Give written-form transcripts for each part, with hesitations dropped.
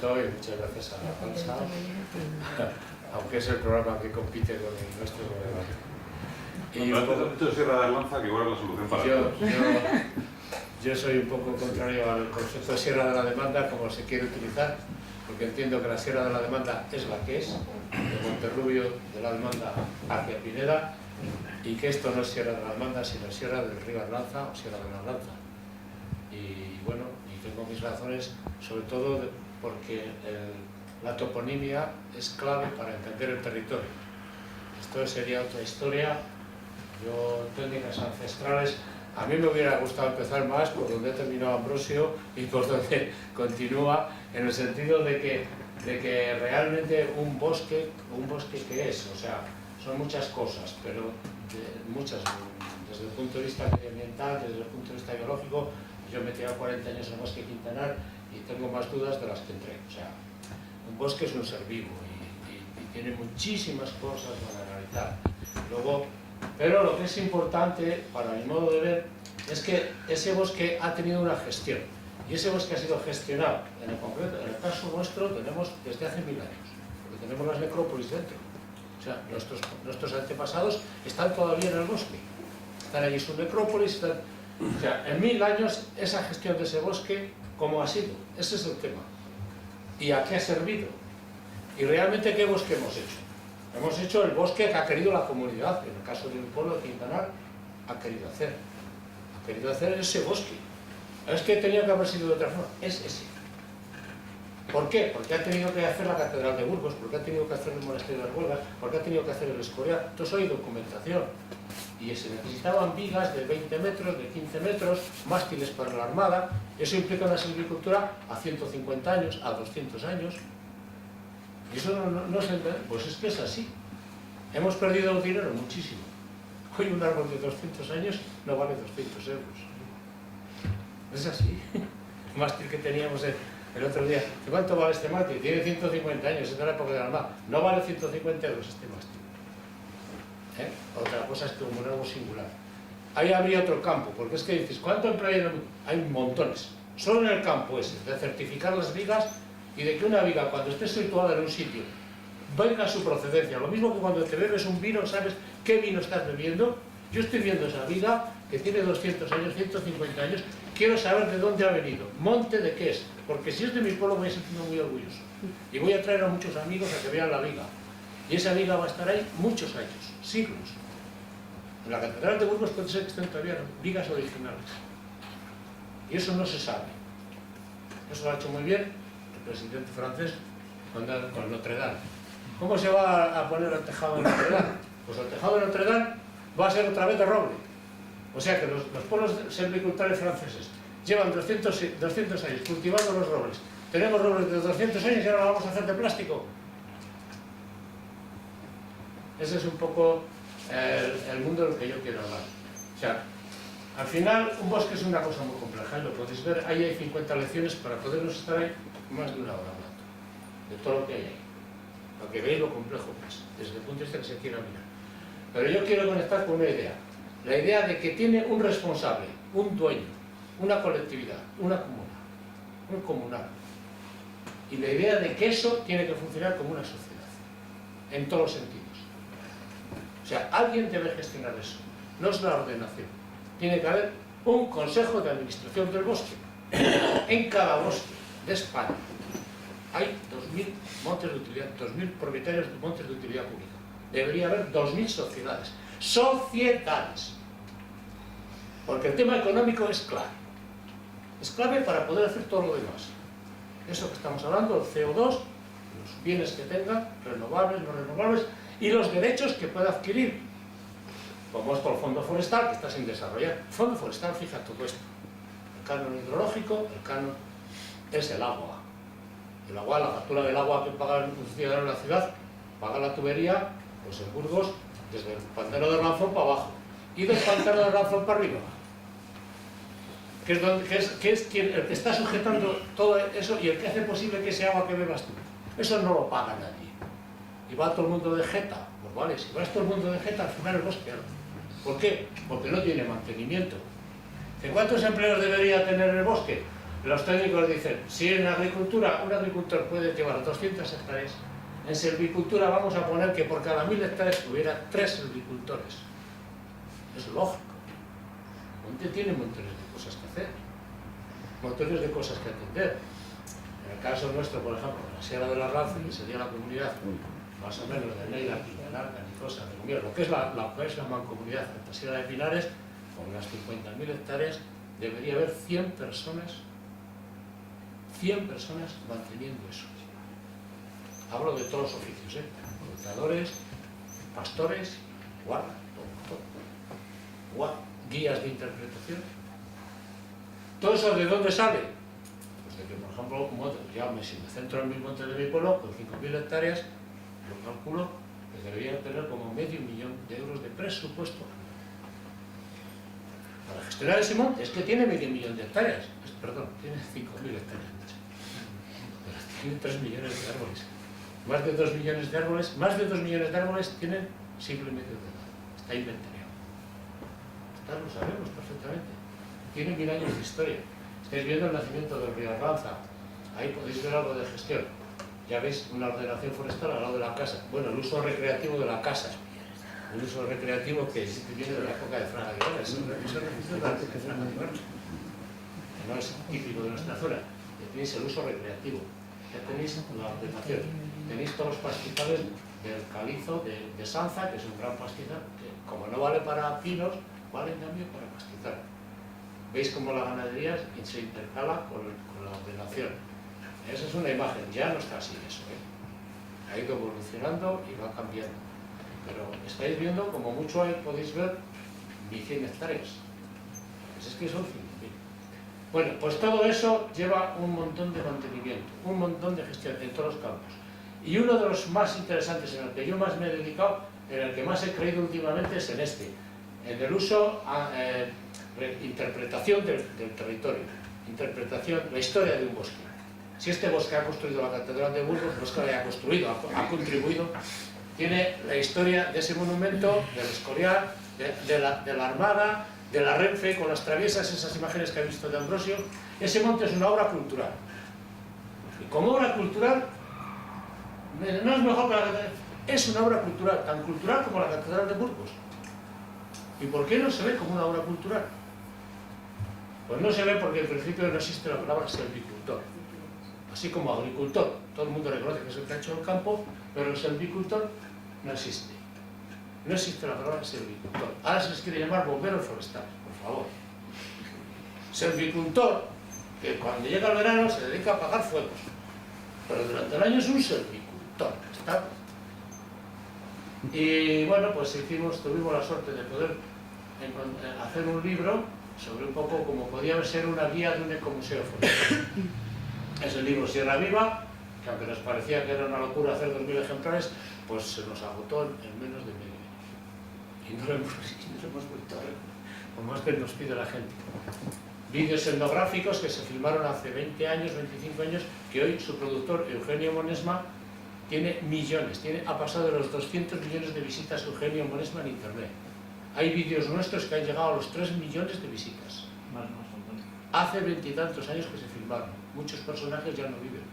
encantó y muchas gracias a la prensa, aunque es el programa que compite con el nuestro. Y esto es Sierra de Arlanza, que igual es la solución para todos. Yo soy un poco contrario al concepto de Sierra de la Demanda, como se quiere utilizar, porque entiendo que la Sierra de la Demanda es la que es, de Monterrubio de la Demanda hacia Pineda, y que esto no es Sierra de la Demanda, sino Sierra del Río Arlanza o Sierra de la Arlanza. Y bueno, y tengo mis razones, sobre todo porque la toponimia es clave para entender el territorio. Esto sería otra historia. Yo, técnicas ancestrales, a mí me hubiera gustado empezar más por donde terminó Ambrosio y por donde continúa, en el sentido de que realmente un bosque ¿qué es? O sea, son muchas cosas, pero muchas, desde el punto de vista medioambiental, desde el punto de vista biológico. Yo me he tirado 40 años en el bosque Quintanar y tengo más dudas de las que entré. O sea, un bosque es un ser vivo y tiene muchísimas cosas para analizar. Luego, pero lo que es importante, para mi modo de ver, es que ese bosque ha tenido una gestión. Y ese bosque ha sido gestionado, en el concreto, en el caso nuestro, tenemos desde hace 1000 años, porque tenemos las necrópolis dentro. O sea, nuestros antepasados están todavía en el bosque. Están allí sus necrópolis, están... O sea, en 1000 años, esa gestión de ese bosque, ¿cómo ha sido? Ese es el tema. ¿Y a qué ha servido? Y realmente, ¿qué bosque hemos hecho? Hemos hecho el bosque que ha querido la comunidad, en el caso del pueblo de Quintanar, ha querido hacer ese bosque. Es que tenía que haber sido de otra forma, es ese. ¿Por qué? Porque ha tenido que hacer la Catedral de Burgos, porque ha tenido que hacer el Monasterio de las Huelgas, porque ha tenido que hacer el Escorial. Todo eso hay documentación. Y se necesitaban vigas de 20 metros, de 15 metros, mástiles para la armada. Eso implica una silvicultura a 150 años, a 200 años. Y eso no se entiende. Pues es que es así. Hemos perdido dinero muchísimo. Hoy un árbol de 200 años no vale 200 euros. Es así. El mástil que teníamos el otro día. ¿Cuánto vale este mástil? Tiene 150 años, es de la época de la armada. No vale 150 euros este mástil. Otra cosa es que como algo singular. Ahí habría otro campo, porque es que dices, ¿cuánto empleo? Hay montones. Solo en el campo ese, de certificar las vigas y de que una viga, cuando esté situada en un sitio, venga su procedencia. Lo mismo que cuando te bebes un vino, sabes qué vino estás bebiendo. Yo estoy viendo esa viga que tiene 200 años, 150 años, quiero saber de dónde ha venido, monte de qué es, porque si es de mi pueblo voy a sentirme muy orgulloso. Y voy a traer a muchos amigos a que vean la viga. Y esa viga va a estar ahí muchos años, siglos. En la Catedral de Burgos puede ser que estén todavía vigas originales. Y eso no se sabe. Eso lo ha hecho muy bien el presidente francés con Notre Dame. ¿Cómo se va a poner el tejado de Notre Dame? Pues el tejado de Notre Dame va a ser otra vez de roble. O sea que los pueblos silvicultores franceses llevan 200 años cultivando los robles. Tenemos robles de 200 años y ahora lo vamos a hacer de plástico. Ese es un poco el mundo del que yo quiero hablar. O sea, al final un bosque es una cosa muy compleja, y lo podéis ver, ahí hay 50 lecciones para podernos estar ahí más de una hora hablando de todo lo que hay ahí, para que veáis lo complejo que es, desde el punto de vista que se quiera mirar. Pero yo quiero conectar con una idea, la idea de que tiene un responsable, un dueño, una colectividad, una comuna, un comunal, y la idea de que eso tiene que funcionar como una sociedad, en todos los sentidos. O sea, alguien debe gestionar eso, no es la ordenación. Tiene que haber un consejo de administración del bosque. En cada bosque de España hay 2000 montes de utilidad, 2000 propietarios de montes de utilidad pública. Debería haber 2000 sociedades. ¡Sociedades! Porque el tema económico es clave. Es clave para poder hacer todo lo demás. Eso que estamos hablando, el CO2, los bienes que tenga, renovables, no renovables, y los derechos que pueda adquirir, como esto el fondo forestal, que está sin desarrollar. El fondo forestal fija todo esto. El canon hidrológico, el canon es el agua. El agua, la factura del agua que paga un ciudadano en la ciudad, paga la tubería, pues en Burgos, desde el pantano de Ranzón para abajo, y del pantano de Ranzón para arriba. Que es quien, el que está sujetando todo eso y el que hace posible que ese agua que bebas tú. Eso no lo paga nadie. Y va todo el mundo de jeta. Pues vale, si vas todo el mundo de jeta, al final el bosque. ¿Por qué? Porque no tiene mantenimiento. ¿De cuántos empleos debería tener el bosque? Los técnicos dicen, si en agricultura un agricultor puede llevar 200 hectáreas, en silvicultura vamos a poner que por cada 1000 hectáreas hubiera 3 silvicultores. Es lógico. El monte tiene montones de cosas que hacer, montones de cosas que atender. En el caso nuestro, por ejemplo, la Sierra de la Raza, que sería la comunidad más o menos de Neila, Quintanar, Canicosa, Reunión, lo que es la mancomunidad de la Sierra de Pinares, con unas 50.000 hectáreas, debería haber 100 personas manteniendo eso. Hablo de todos los oficios, contadores, pastores, guardas, todo. Guías de interpretación. ¿Todo eso de dónde sale? Pues de que, por ejemplo, un monte, si me centro en mi monte de mi pueblo, con 5.000 hectáreas, yo calculo que deberían tener como medio millón de euros de presupuesto para gestionar ese monte. Es que tiene medio millón de hectáreas, perdón, tiene 5.000 hectáreas, pero tiene 3 millones de árboles. Más de 2 millones de árboles tienen siglo y medio de edad. Está inventariado. Lo sabemos perfectamente. Tiene 1000 años de historia. Estáis viendo el nacimiento del río Arlanza. Ahí podéis ver algo de gestión. Ya veis una ordenación forestal al lado de la casa. Bueno, el uso recreativo de la casa. El uso recreativo que viene de la época de Fraga Guevara. Eso es de la época de Fraga Guevara. No es típico de nuestra zona. Ya tenéis el uso recreativo. Ya tenéis la ordenación. Tenéis todos los pastizales del calizo de Sanza, que es un gran pastizal, que como no vale para pinos, vale en cambio para pastizal. Veis cómo la ganadería se intercala con la ordenación. Esa es una imagen, ya no está así eso, ha ido evolucionando y va cambiando. Pero estáis viendo, como mucho ahí podéis ver, 1.100 hectáreas. Pues es que son 5.000. Bueno, pues todo eso lleva un montón de mantenimiento, un montón de gestión en todos los campos. Y uno de los más interesantes en el que yo más me he dedicado, en el que más he creído últimamente, es en este, en el uso, interpretación del territorio, interpretación, la historia de un bosque. Si este bosque ha construido la Catedral de Burgos, el bosque la ha construido, ha contribuido, tiene la historia de ese monumento, del Escorial, de la Armada, de la Renfe, con las traviesas, esas imágenes que ha visto de Ambrosio. Ese monte es una obra cultural. Y como obra cultural, no es mejor que la Catedral, es una obra cultural, tan cultural como la Catedral de Burgos. ¿Y por qué no se ve como una obra cultural? Pues no se ve porque en principio no existe la palabra silvicultor. Así como agricultor, todo el mundo reconoce que es el que ha hecho el campo, pero el silvicultor no existe. No existe la palabra silvicultor. Ahora se les quiere llamar bomberos forestales, por favor. Silvicultor, que cuando llega el verano se dedica a apagar fuegos, pero durante el año es un silvicultor. ¿Está? Y bueno, pues tuvimos la suerte de poder hacer un libro sobre un poco como podía ser una guía de un ecomuseo forestal. Es el libro Sierra Viva, que aunque nos parecía que era una locura hacer 2000 ejemplares, pues se nos agotó en menos de medio año. Y no lo hemos vuelto a ver, por más que nos pide la gente. Vídeos etnográficos que se filmaron hace 20 años, 25 años, que hoy su productor, Eugenio Monesma, tiene millones, ha pasado de los 200 millones de visitas Eugenio Monesma en internet. Hay vídeos nuestros que han llegado a los 3 millones de visitas. Hace 20 y tantos años que se filmaron. Muchos personajes ya no viven.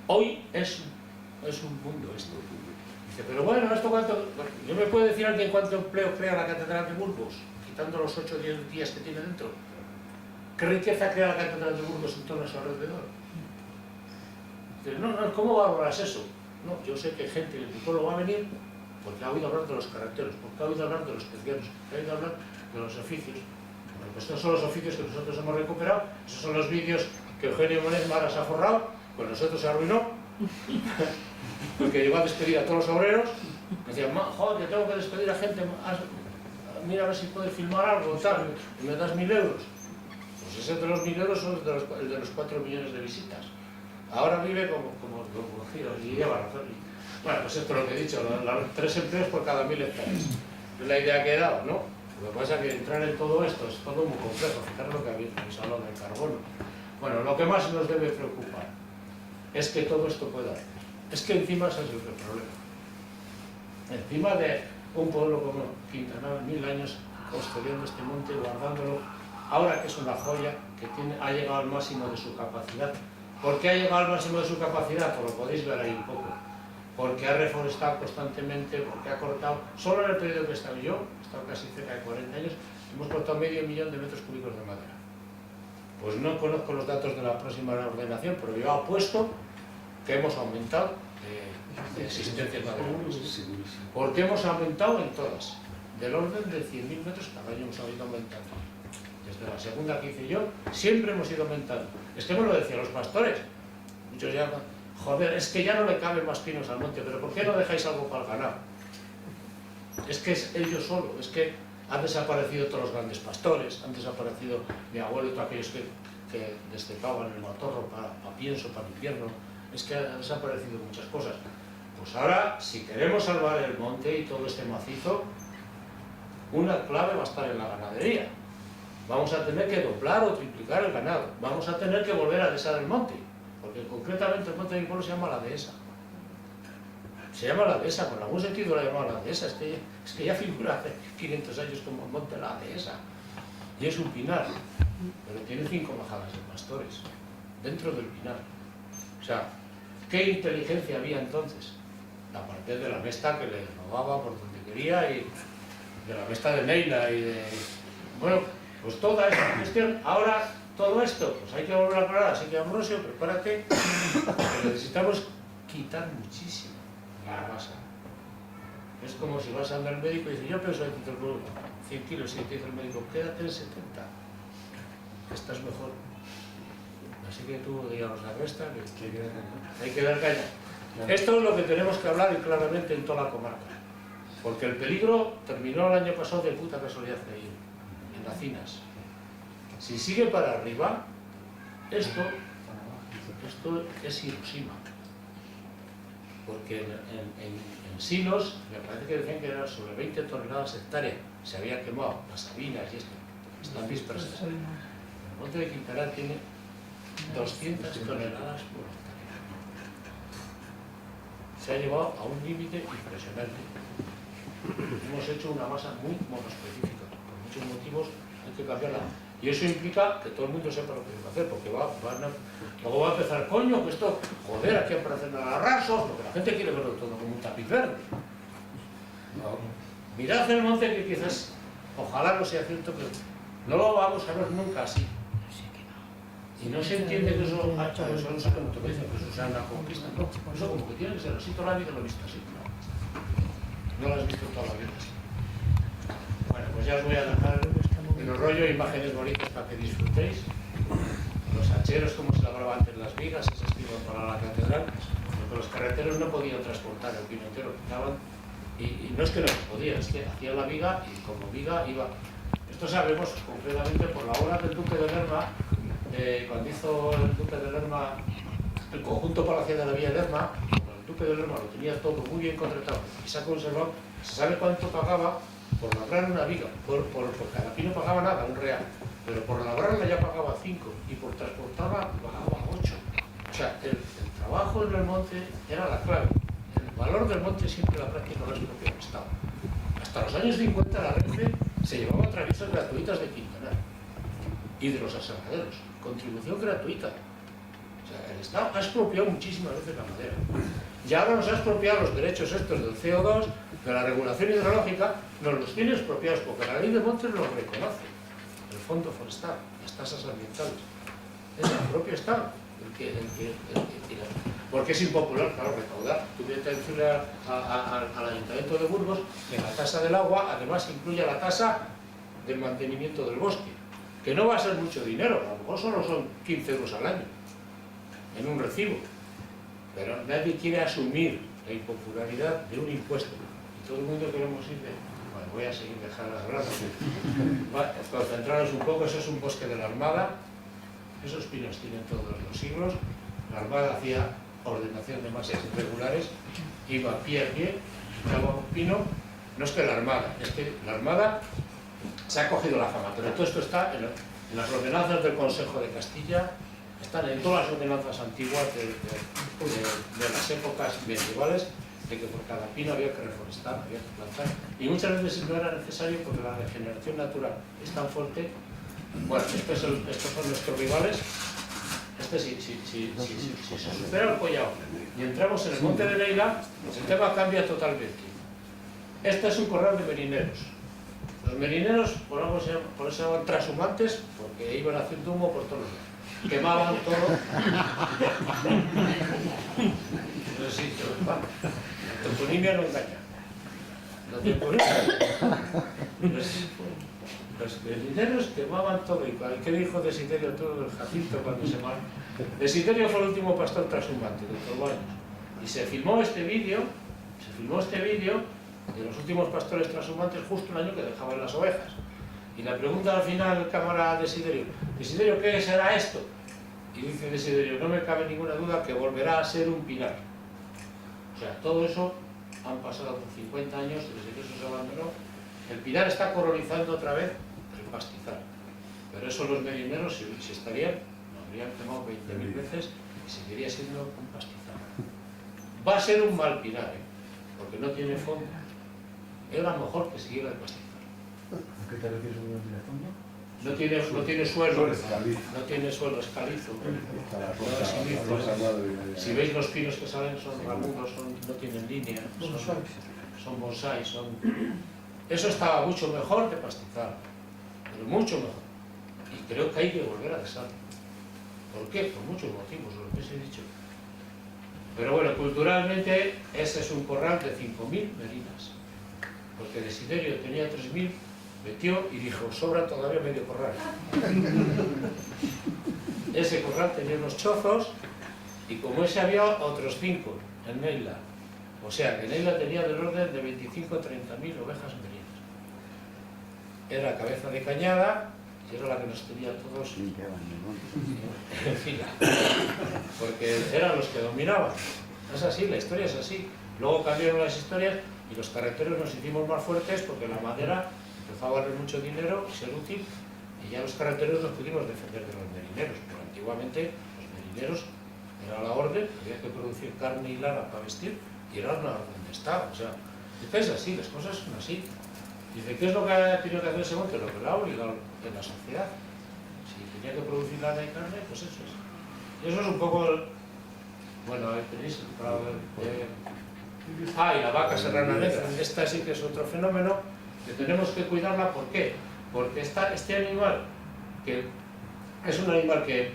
Hoy es un mundo esto. Dice, pero bueno, ¿esto cuánto? Bueno, ¿yo me puede decir alguien cuánto empleo crea la Catedral de Burgos? Quitando los 8 o 10 días que tiene dentro. ¿Qué riqueza crea la Catedral de Burgos en torno a su alrededor? Dice, no, ¿cómo valoras eso? No, yo sé que gente del pueblo va a venir porque ha oído hablar de los carreteros, porque ha oído hablar de los pecianos, porque ha oído hablar de los oficios. Bueno, pues estos son los oficios que nosotros hemos recuperado, esos son los vídeos que Eugenio Monesma ahora se ha forrado, pues nosotros se arruinó, porque llegó a despedir a todos los obreros, decían, joder, que tengo que despedir a gente, mira a ver si puedes filmar algo, tal, y me das 1000 euros. Pues ese de los 1000 euros son el de los 4 millones de visitas. Ahora vive como y lleva razón. Bueno, pues esto es lo que he dicho, 3 empleos por cada 1000 hectáreas. Es la idea que he dado, ¿no? Lo que pasa es que entrar en todo esto es todo muy complejo. Fijaros lo que habéis hablado del carbono. Bueno, lo que más nos debe preocupar es que todo esto pueda hacer. Es que encima ese es el problema. Encima de un pueblo como Quintanar, 1000 años custodiando este monte, guardándolo, ahora que es una joya, que ha llegado al máximo de su capacidad. ¿Por qué ha llegado al máximo de su capacidad? Pues lo podéis ver ahí un poco. Porque ha reforestado constantemente, porque ha cortado, solo en el periodo que he estado yo, he estado casi cerca de 40 años, hemos cortado 500.000 de metros cúbicos de madera. Pues no conozco los datos de la próxima ordenación, pero yo apuesto que hemos aumentado de existencias maderables. Porque hemos aumentado en todas, del orden de 100.000 metros cada año hemos ido aumentando. Desde la segunda que hice yo, siempre hemos ido aumentando. Es que me lo decían los pastores. Muchos ya, joder, es que ya no le caben más pinos al monte, pero ¿por qué no dejáis algo para el ganado? Es que es ellos solo, es que han desaparecido todos los grandes pastores, han desaparecido mi abuelo y todos aquellos que destepaban el matorro para pienso, para el invierno. Es que han desaparecido muchas cosas. Pues ahora, si queremos salvar el monte y todo este macizo, una clave va a estar en la ganadería. Vamos a tener que doblar o triplicar el ganado. Vamos a tener que volver a dehesar el monte, porque concretamente el monte de mi pueblo se llama la dehesa. Se llama la dehesa, por algún sentido la llamaba la dehesa, es que ya figura hace 500 años como el monte la dehesa. Y es un pinar, pero tiene 5 bajadas de pastores, dentro del pinar. O sea, ¿qué inteligencia había entonces? Aparte de la mesta que le robaba por donde quería y de la mesta de Neila y de... Bueno, pues toda esa cuestión, ahora todo esto, pues hay que volver a aclarar, así que Ambrosio, prepárate, porque necesitamos quitar muchísimo la masa. Es como si vas a andar al médico y dices, yo pienso que te 100 kilos y te dice el médico, quédate en 70, que estás mejor. Así que tú, digamos, la resta, que hay que dar caña. Esto es lo que tenemos que hablar y claramente en toda la comarca. Porque el peligro terminó el año pasado de puta casualidad ahí, en Lacinas. Si sigue para arriba, esto es Hiroshima. Porque en Silos, me parece que decían que eran sobre 20 toneladas hectárea, se había quemado, las sabinas y esto, están dispersas. El monte de Quintanar tiene 200 toneladas por hectárea. Se ha llevado a un límite impresionante. Hemos hecho una masa muy monoespecífica, por muchos motivos hay que cambiarla. Y eso implica que todo el mundo sepa lo que hay que hacer, porque luego va a empezar, coño, que esto, joder, aquí aparecen alarrasos, porque la gente quiere verlo todo como un tapiz verde. No. Mirad el monte que quizás, ojalá no sea cierto, pero no lo vamos a ver nunca así. Y no se entiende que eso no se autoriza, que eso sea una conquista, no. Eso como que tiene que ser así, toda la vida lo he visto así. No lo has visto toda la vida así. Bueno, pues ya os voy a dejar en el rollo imágenes bonitas para que disfrutéis. Los hacheros, como se labraba antes las vigas, ese estilo para la catedral, porque los carreteros no podían transportar el pino entero, quitaban, y no es que no se podía, es que hacían la viga y como viga iba. Esto sabemos concretamente por la obra del Duque de Lerma, cuando hizo el Duque de Lerma el conjunto palacial de la Villa de Lerma. El Duque de Lerma lo tenía todo muy bien contratado y se ha conservado. Se sabe cuánto pagaba por labrar una viga, por cada pino pagaba nada, un real, pero por labrarla ya pagaba 5 y por transportarla pagaba 8. O sea, el trabajo en el monte era la clave. El valor del monte siempre la práctica lo ha expropiado el Estado. Hasta los años 50 la Renfe se llevaba traviesas gratuitas de Quintanar y de los aserraderos, contribución gratuita. O sea, el Estado ha expropiado muchísimas veces la madera. Y ahora nos ha expropiado los derechos estos del CO2, de la regulación hidrológica, nos los tiene expropiados porque la ley de montes los reconoce. El fondo forestal, las tasas ambientales. Es el propio Estado el que porque es impopular, claro, recaudar. Tú vienes a decirle al Ayuntamiento de Burgos que la tasa del agua además incluye la tasa de mantenimiento del bosque, que no va a ser mucho dinero, a lo mejor solo son 15 euros al año en un recibo, pero nadie quiere asumir la impopularidad de un impuesto y todo el mundo queremos ir de... Bueno, voy a seguir dejando las gradas. Concentraros un poco, eso es un bosque de la Armada, esos pinos tienen todos los siglos. La Armada hacía ordenación de masas irregulares, iba pie a pie, quitaba un pino. No es que la Armada, es que la Armada se ha cogido la fama, pero todo esto está en las ordenanzas del Consejo de Castilla, están en todas las ordenanzas antiguas de las épocas medievales, de que por cada pino había que reforestar, había que plantar, y muchas veces no era necesario porque la regeneración natural es tan fuerte Bueno, estos son nuestros rivales. Si se supera el Collao y entramos en el monte de Neila, el tema cambia totalmente. Este es un corral de merineros. Los merineros, por eso se llaman trashumantes, porque iban haciendo humo por todos lados. Quemaban todo. No sé si la toponimia no engaña. La toponimia. Los merineros quemaban todo. ¿Y qué dijo Desiderio todo del Jacinto cuando se mató? Desiderio fue el último pastor trashumante de todos los años. Y se filmó este vídeo de los últimos pastores transhumantes justo el año que dejaban las ovejas. Y la pregunta al final el cámara Desiderio, Desiderio, ¿qué será esto? Y dice Desiderio, no me cabe ninguna duda que volverá a ser un pinar. O sea, todo eso han pasado 50 años desde que eso se abandonó. El pinar está colonizando otra vez el pastizal. Pero eso los merineros, si estarían, lo habrían quemado 20.000 veces y seguiría siendo un pastizal. Va a ser un mal pinar, porque no tiene fondo. Era mejor que siguiera el pastizal. ¿A qué te refieres con no tiene fondo? No tiene suelo, no tiene suelo, es calizo. Si veis los pinos que salen son ramudos, no tienen línea, son bonsai, Eso estaba mucho mejor que pastizal, pero mucho mejor. Y creo que hay que volver a dejarlo. ¿Por qué? Por muchos motivos, lo que os he dicho. Pero bueno, culturalmente ese es un corral de 5.000 merinas. Porque Desiderio tenía 3.000, metió y dijo, sobra todavía medio corral. Ese corral tenía unos chozos y como ese había otros 5 en Neila. O sea que Neila tenía del orden de 25 o 30.000 ovejas merinas. Era cabeza de cañada y era la que nos tenía a todos en fila. Porque eran los que dominaban. Es así, la historia es así. Luego cambiaron las historias y los carreteros nos hicimos más fuertes porque la madera empezó a valer mucho dinero, ser útil, y ya los carreteros nos pudimos defender de los merineros. Pero antiguamente los merineros era la orden, había que producir carne y lana para vestir y era una orden de Estado. O sea, es así, las cosas son así. Dice, ¿qué es lo que ha tenido que hacer ese monte? Lo que lo ha obligado en la sociedad. Si tenía que producir lana y carne, pues eso es. Y eso es un poco... Bueno, ahí tenéis el prado y la vaca serrana negra. Esta sí que es otro fenómeno que tenemos que cuidarla. ¿Por qué? Porque este animal, que es un animal que,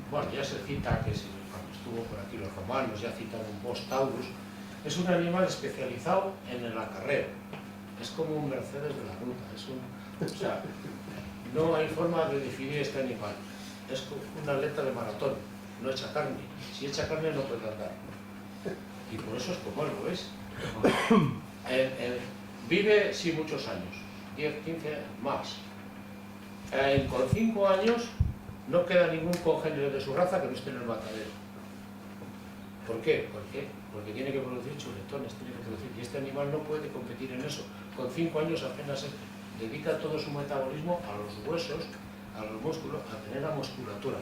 bueno, ya se cita, que cuando estuvo por aquí los romanos ya citaron un Bos Taurus, es un animal especializado en el acarreo. Es como un Mercedes de la ruta. O sea, no hay forma de definir este animal. Es como un atleta de maratón, no echa carne. Si echa carne no puede andar. Y por eso es como él, ¿lo ves? Vive, sí, muchos años, 10, 15, más. Con 5 años no queda ningún congénero de su raza que no esté en el matadero. ¿Por qué? Porque tiene que producir chuletones, tiene que producir, y este animal no puede competir en eso. Con 5 años apenas dedica todo su metabolismo a los huesos, a los músculos, a tener la musculatura.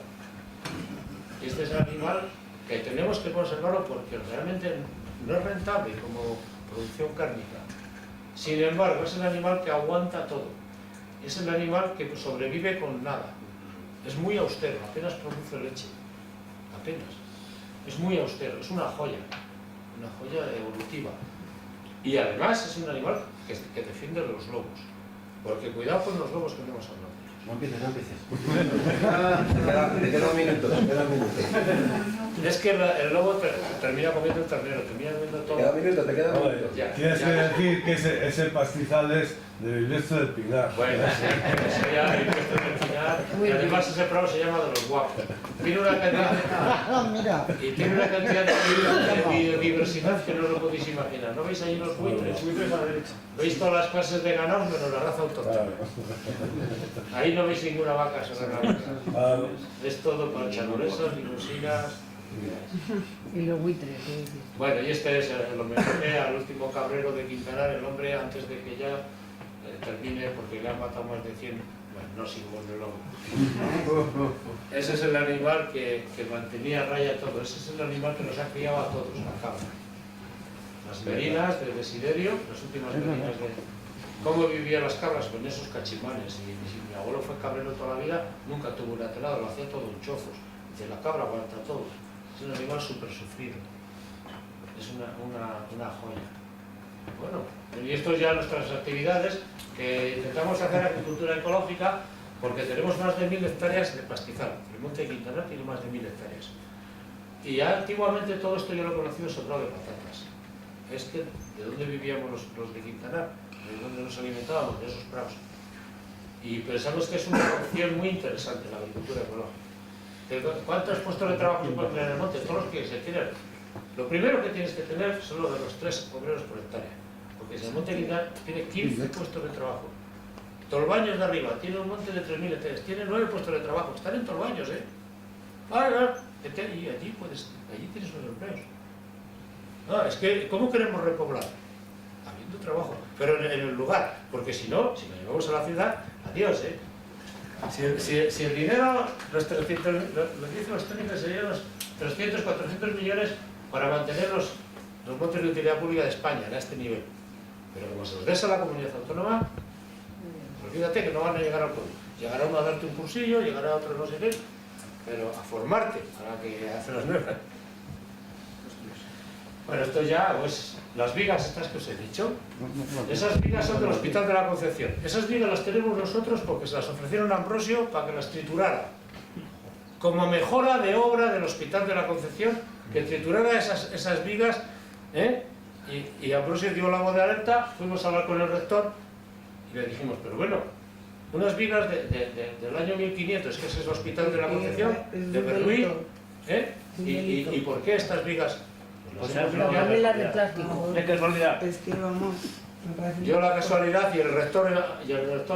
Este es el animal que tenemos que conservarlo porque realmente no es rentable como producción cárnica. Sin embargo, es el animal que aguanta todo. Es el animal que sobrevive con nada. Es muy austero, apenas produce leche. Apenas. Es muy austero, es una joya evolutiva. Y además es un animal que defiende los lobos. Porque cuidado con los lobos que no hemos hablado. No empieces. Te queda un minuto. Es que el lobo termina comiendo el ternero, termina comiendo todo. Te queda un minuto. Tienes que decir que ese pastizal es de Vilvestre del Pilar. Bueno, sí, eso ya el Vilvestre del Pilar. Y además ese prado se llama de los guapos. Tiene una cantidad de biodiversidad que no lo podéis imaginar. ¿No veis ahí los buitres? A la derecha. ¿Veis todas las clases de ganados menos la raza autóctona? Ahí no veis ninguna vaca serrana. Es todo para chanuresas, limusinas. Y los buitres. Bueno, y este es el homenaje al último cabrero de Quintanar, el hombre antes de que ya termine, porque le han matado más de 100, bueno, no sin voz de lobo. Ese es el animal que mantenía a raya todo, ese es el animal que nos ha criado a todos, la cabra. Las merinas de Desiderio, las últimas merinas ¿Cómo vivían las cabras? Con esos cachimanes. Y si mi abuelo fue cabrero toda la vida, nunca tuvo un atenado, lo hacía todo en chozos. Dice, la cabra aguanta todo. Es un animal súper sufrido. Es una joya. Bueno, y esto ya nuestras actividades, que intentamos hacer agricultura ecológica, porque tenemos más de 1000 hectáreas de pastizal. El Monte Quintana tiene más de 1000 hectáreas. Y ya antiguamente todo esto yo lo he conocido sobrado de patatas. Es que, ¿de dónde vivíamos los de Quintana? ¿De dónde nos alimentábamos? De esos prados. Y pensamos que es una opción muy interesante la agricultura ecológica. ¿Cuántos puestos de trabajo se pueden tener en el monte? Todos los que se quieran. Lo primero que tienes que tener son los de los 3 obreros por hectárea. Porque si el Monte Quintana tiene 15 puestos de trabajo. Tolbaños de arriba tiene un monte de 3000 hectáreas, tiene 9 puestos de trabajo. Están en Tolbaños, ¿eh? Y allí tienes unos empleos. Es que, ¿cómo queremos repoblar? Habiendo trabajo, pero en el lugar, porque si no, si nos llevamos a la ciudad, adiós, ¿eh? Si el dinero, los 300, lo dicen los técnicos, serían los 300, 400 millones para mantener los montes de utilidad pública de España en este nivel. Pero como se los des a la comunidad autónoma, olvídate que no van a llegar al pueblo. Llegará uno a darte un cursillo, llegará otro no sé qué, pero a formarte para que hace las nuevas. Bueno, esto ya, pues, las vigas estas que os he dicho, esas vigas son del Hospital de la Concepción. Esas vigas las tenemos nosotros porque se las ofrecieron a Ambrosio para que las triturara. Como mejora de obra del Hospital de la Concepción, que triturara esas vigas, ¿eh? Y Ambrosio dio la voz de alerta, fuimos a hablar con el rector y le dijimos, pero bueno, unas vigas del año 1500, que es el Hospital de la Concepción, de Berluí, ¿eh? ¿Y por qué estas vigas? Pues dame la de plástico. De casualidad. Es que vamos, me parece... Dio la casualidad y el rector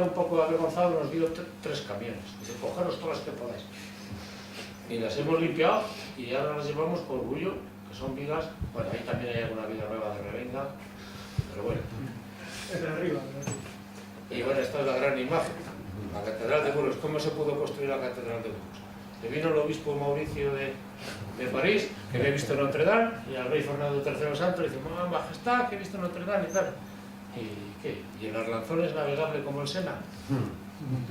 un poco avergonzado nos dio 3 camiones. Dice, cogeros todas las que podáis. Y las hemos limpiado y ahora las llevamos con orgullo, que son vigas. Bueno, ahí también hay alguna viga nueva de revenga, pero bueno. Es de arriba. Y bueno, esta es la gran imagen. La Catedral de Burgos. ¿Cómo se pudo construir la Catedral de Burgos? Que vino el obispo Mauricio de París, que había visto Notre Dame, y al rey Fernando III Santo le dice, majestad, que he visto Notre Dame y tal. ¿Y qué? ¿Y el Arlanzón es navegable como el Sena?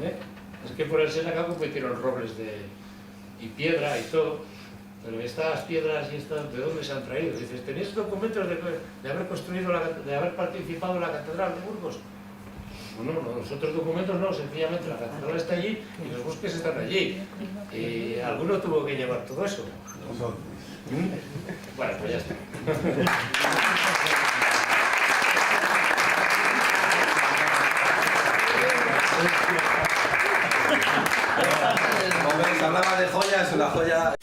¿Eh? Es que por el Sena acá competieron robles y piedra y todo, pero estas piedras y estas, ¿de dónde se han traído? Dices, ¿tenéis documentos de haber construido, de haber participado en la Catedral de Burgos? Bueno, los otros documentos no, sencillamente la catedral está allí y los bosques están allí. Y alguno tuvo que llevar todo eso. Bueno, pues ya está. Como veis, hablaba de joyas, una joya...